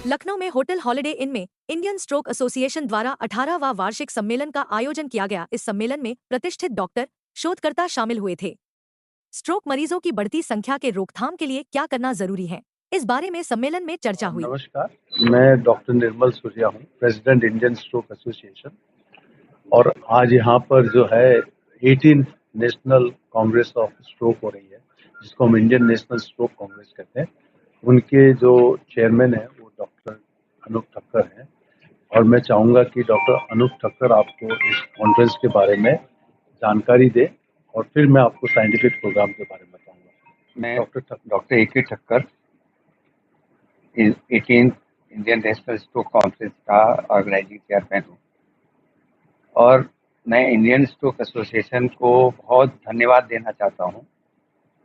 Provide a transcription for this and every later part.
लखनऊ में hotel holiday इन में Indian stroke association द्वारा 18वां वार्षिक सम्मेलन का आयोजन किया गया। इस सम्मेलन में प्रतिष्ठित डॉक्टर, शोधकर्ता शामिल हुए थे। स्ट्रोक मरीजों की बढ़ती संख्या के रोकथाम के लिए क्या करना जरूरी है, इस बारे में सम्मेलन में चर्चा हुई। नमस्कार, मैं डॉक्टर निर्मल सूर्या हूँ, प्रेसिडेंट इंडियन स्ट्रोक एसोसिएशन। और आज यहाँ पर जो है 18 नेशनल कांग्रेस ऑफ स्ट्रोक हो रही है, जिसको हम इंडियन नेशनल स्ट्रोक कांग्रेस कहते हैं। उनके जो चेयरमैन हैं वो डॉक्टर अनूप ठक्कर हैं, और मैं चाहूँगा कि डॉक्टर अनूप ठक्कर आपको इस कॉन्फ्रेंस के बारे में जानकारी दे, और फिर मैं आपको साइंटिफिक प्रोग्राम के बारे में बताऊँगा। मैं doctor A K. Thakkar 18 Indian national stroke conference का ऑर्गेनाइजिंग चेयरमैन हूँ, और मैं इंडियन स्ट्रोक एसोसिएशन को बहुत धन्यवाद देना चाहता हूँ,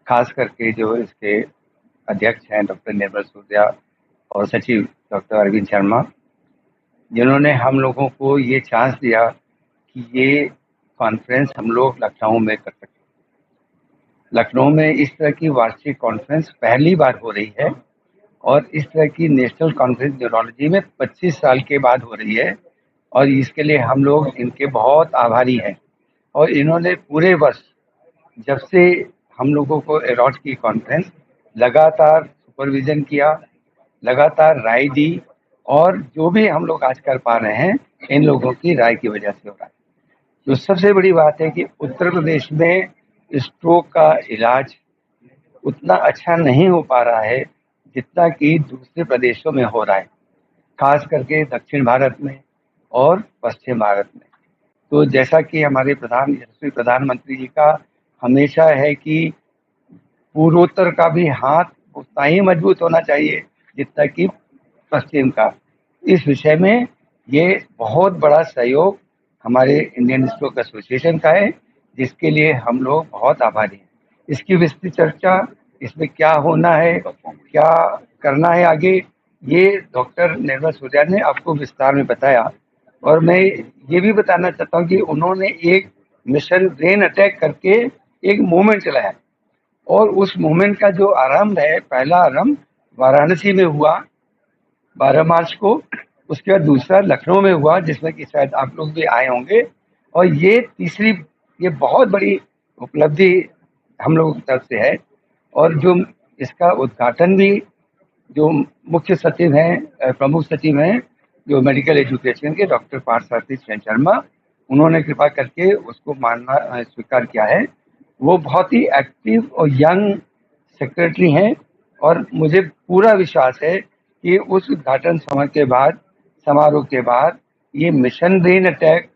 खास करके जो इसके अध्यक्ष हैं डॉक्टर निर्मल सूर्या और सचिव डॉक्टर अरविंद शर्मा, जिन्होंने हम लोगों को ये चांस दिया कि ये कॉन्फ्रेंस हम लोग लखनऊ में कर सकें। लखनऊ में इस तरह की वार्षिक कॉन्फ्रेंस पहली बार हो रही है, और इस तरह की नेशनल कॉन्फ्रेंस न्यूरोलॉजी में 25 साल के बाद हो रही है, और इसके लिए हम लोग इनके बहुत आभारी हैं। और इन्होंने पूरे वर्ष, जब से हम लोगों को अलॉट की कॉन्फ्रेंस, लगातार सुपरविजन किया, लगातार राय दी, और जो भी हम लोग आज कर पा रहे हैं इन लोगों की राय की वजह से हो रहा है। तो सबसे बड़ी बात है कि उत्तर प्रदेश में स्ट्रोक का इलाज उतना अच्छा नहीं हो पा रहा है जितना कि दूसरे प्रदेशों में हो रहा है, खास करके दक्षिण भारत में और पश्चिम भारत में। तो जैसा कि हमारे यशस्वी प्रधानमंत्री जी का हमेशा है कि पूर्वोत्तर का भी हाथ उतना ही मजबूत होना चाहिए जितना कि पश्चिम का। इस विषय में ये बहुत बड़ा सहयोग हमारे इंडियन स्ट्रोक एसोसिएशन का है, जिसके लिए हम लोग बहुत आभारी हैं। इसकी विस्तृत चर्चा, इसमें क्या होना है, क्या करना है आगे, ये डॉक्टर निर्मल सूर्या ने आपको विस्तार में बताया। और मैं ये भी बताना चाहता हूँ कि उन्होंने एक मिशन ब्रेन अटैक करके एक मूवमेंट चलाया, और उस मूवमेंट का जो आरंभ है, पहला आरंभ वाराणसी में हुआ 12 मार्च को, उसके बाद दूसरा लखनऊ में हुआ, जिसमें कि शायद आप लोग भी आए होंगे, और ये तीसरी, ये बहुत बड़ी उपलब्धि हम लोगों की तरफ से है। और जो इसका उद्घाटन भी जो मुख्य सचिव हैं, प्रमुख सचिव हैं जो मेडिकल एजुकेशन के, डॉक्टर पार्थसारथी शर्मा, उन्होंने कृपा करके उसको मानना स्वीकार किया है। वो बहुत ही एक्टिव और यंग सेक्रेटरी हैं, और मुझे पूरा विश्वास है कि उस उद्घाटन समारोह के बाद ये mission brain attack,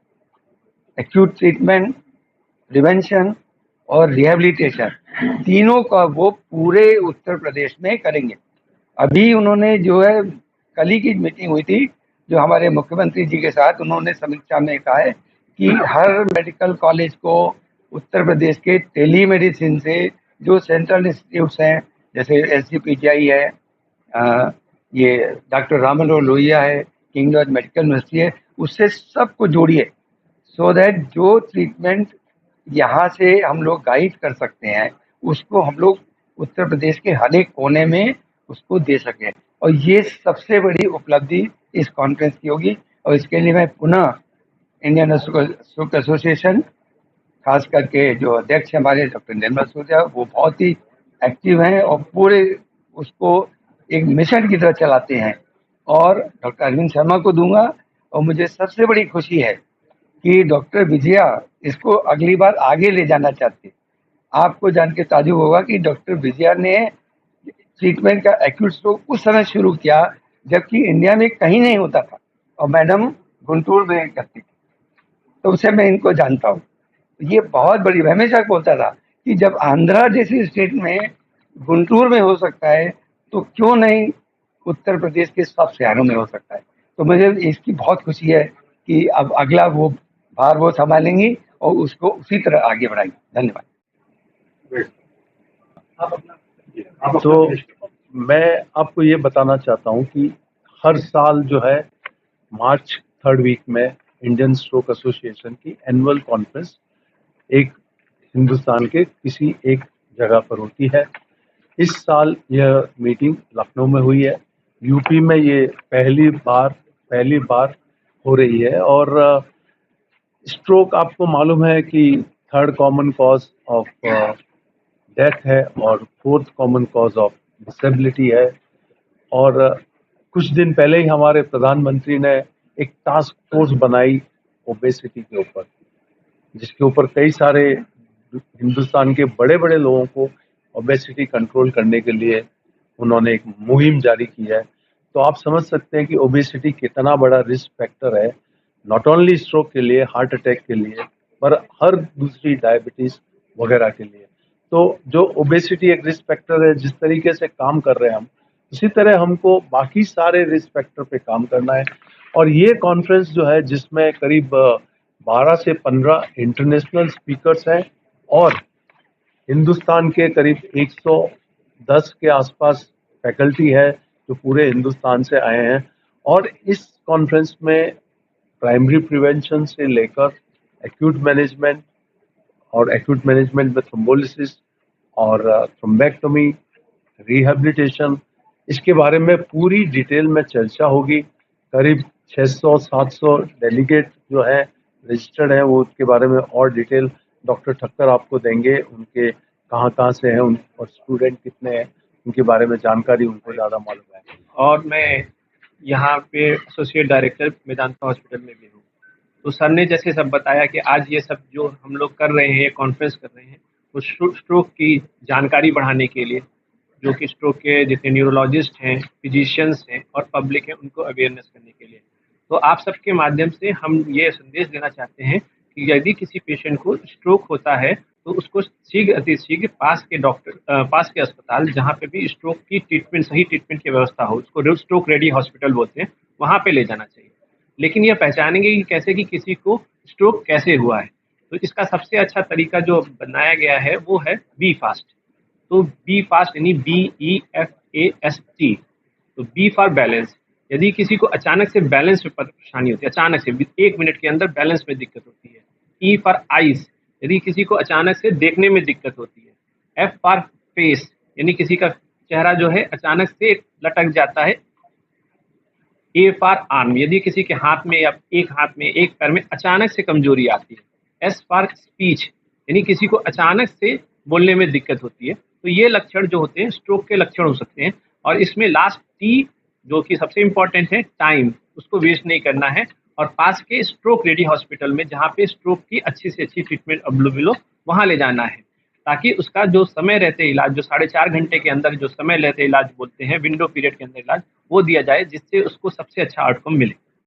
acute treatment, prevention और रिहेबिलिटेशन, तीनों का वो पूरे उत्तर प्रदेश में करेंगे। अभी उन्होंने जो है, कल ही की मीटिंग हुई थी जो हमारे मुख्यमंत्री जी के साथ, उन्होंने समीक्षा में कहा है कि हर मेडिकल कॉलेज को उत्तर प्रदेश के टेलीमेडिसिन से जो सेंट्रल इंस्टीट्यूट्स हैं, जैसे SGPGI है, ये डॉक्टर राम मनोहर लोहिया है, किंग जॉर्ज मेडिकल यूनिवर्सिटी है, उससे सबको जोड़िए, सो दैट जो ट्रीटमेंट यहाँ से हम लोग गाइड कर सकते हैं उसको हम लोग उत्तर प्रदेश के हर एक कोने में उसको दे सकें। और ये सबसे बड़ी उपलब्धि इस कॉन्फ्रेंस की होगी। और इसके लिए मैं पुनः इंडियन स्ट्रोक एसोसिएशन, खास करके जो अध्यक्ष हमारे डॉक्टर निर्मल सूर्या, वो बहुत ही एक्टिव हैं और पूरे उसको एक मिशन की तरह चलाते हैं, और डॉक्टर अरविंद शर्मा को दूंगा। और मुझे सबसे बड़ी खुशी है कि डॉक्टर विजया इसको अगली बार आगे ले जाना चाहती है। आपको जान के ताज्जुब होगा कि डॉक्टर विजया ने ट्रीटमेंट का एक्यूट स्ट्रोक उस समय शुरू किया जबकि इंडिया में कहीं नहीं होता था, और मैडम गुंटूर में करती थी, तो उसे मैं इनको जानता हूँ। ये बहुत बड़ी, मैं हमेशा बोलता था कि जब आंध्रा जैसी स्टेट में गुंटूर में हो सकता है तो क्यों नहीं उत्तर प्रदेश के सब शहरों में हो सकता है। तो मुझे इसकी बहुत खुशी है कि अब अगला वो भार वो संभालेंगी और उसको उसी तरह आगे बढ़ाएंगी। धन्यवाद। तो मैं आपको ये बताना चाहता हूँ कि हर साल जो है मार्च 3rd वीक में इंडियन स्ट्रोक एसोसिएशन की एनुअल कॉन्फ्रेंस एक हिंदुस्तान के किसी एक जगह पर होती है, इस साल यह मीटिंग लखनऊ में हुई है। यूपी में ये पहली बार हो रही है। और स्ट्रोक आपको मालूम है कि third common cause of death है और fourth common cause of disability है। और कुछ दिन पहले ही हमारे प्रधानमंत्री ने एक टास्क फोर्स बनाई ओबेसिटी के ऊपर, जिसके ऊपर कई सारे हिंदुस्तान के बड़े बड़े लोगों को ओबेसिटी कंट्रोल करने के लिए उन्होंने एक मुहिम जारी की है। तो आप समझ सकते हैं कि ओबेसिटी कितना बड़ा रिस्क फैक्टर है, नॉट ओनली स्ट्रोक के लिए, हार्ट अटैक के लिए, पर हर दूसरी डायबिटीज वगैरह के लिए। तो जो ओबेसिटी एक रिस्क फैक्टर है, जिस तरीके से काम कर रहे हैं हम, उसी तरह हमको बाकी सारे रिस्क फैक्टर पे काम करना है। और ये कॉन्फ्रेंस जो है, जिसमें करीब 12 से 15 इंटरनेशनल स्पीकर्स हैं और हिंदुस्तान के करीब 110 के आसपास फैकल्टी है जो पूरे हिंदुस्तान से आए हैं। और इस कॉन्फ्रेंस में प्राइमरी प्रिवेंशन से लेकर एक्यूट मैनेजमेंट, और एक्यूट मैनेजमेंट में थ्रोम्बोलिसिस और थ्रोम्बेक्टोमी, रिहैबिलिटेशन, इसके बारे में पूरी डिटेल में चर्चा होगी। करीब 600-700 डेलीगेट जो है रजिस्टर्ड है, वो उसके बारे में और डिटेल डॉक्टर ठक्कर आपको देंगे, उनके कहाँ कहाँ से हैं और स्टूडेंट कितने हैं, उनके बारे में जानकारी उनको ज़्यादा मालूम है। और मैं यहाँ पे एसोसिएट डायरेक्टर मेदांता हॉस्पिटल में भी हूँ। तो सर ने जैसे सब बताया कि आज ये सब जो हम लोग कर रहे हैं, कॉन्फ्रेंस कर रहे हैं, वो स्ट्रोक की जानकारी बढ़ाने के लिए, जो कि स्ट्रोक के जितने न्यूरोलॉजिस्ट हैं, फिजिशियंस हैं और पब्लिक हैं, उनको अवेयरनेस करने के लिए। तो आप सबके माध्यम से हम ये संदेश देना चाहते हैं कि यदि किसी पेशेंट को स्ट्रोक होता है तो उसको शीघ्र अतिशीघ्र पास के अस्पताल, जहाँ पे भी स्ट्रोक की ट्रीटमेंट, सही ट्रीटमेंट की व्यवस्था हो, उसको स्ट्रोक रेडी हॉस्पिटल बोलते हैं, वहाँ पे ले जाना चाहिए। लेकिन ये पहचानेंगे कि कैसे कि किसी को स्ट्रोक कैसे हुआ है। तो इसका सबसे अच्छा तरीका जो बनाया गया है वो है बी फास्ट। तो बी फास्ट यानी BEFAST। तो बी फॉर बैलेंस। यदि किसी को अचानक से बैलेंस में परेशानी होती है, अचानक से 1 मिनट के अंदर बैलेंस में दिक्कत होती है। ई फॉर आइज, यदि किसी को अचानक से देखने में दिक्कत होती है। एफ फॉर फेस, यानी किसी का चेहरा जो है अचानक से लटक जाता है। ए फॉर आर्म, यदि किसी के हाथ में या एक हाथ में एक पैर में अचानक से कमजोरी आती है। एस फॉर स्पीच, यानी किसी को अचानक से बोलने में दिक्कत होती है। तो ये लक्षण जो होते हैं स्ट्रोक के लक्षण हो सकते हैं। और इसमें लास्ट टी जो कि सबसे इम्पोर्टेंट है, टाइम, उसको वेस्ट नहीं करना है। और पास के स्ट्रोक रेडी हॉस्पिटल में, जहाँ पे स्ट्रोक की अच्छी से अच्छी ट्रीटमेंट अवेलेबल हो, वहाँ ले जाना है, ताकि उसका जो समय रहते इलाज, जो 4.5 घंटे के अंदर जो समय रहते इलाज बोलते हैं, विंडो पीरियड के अंदर इलाज, वो दिया जाए, जिससे उसको सबसे अच्छा आउटकम मिले।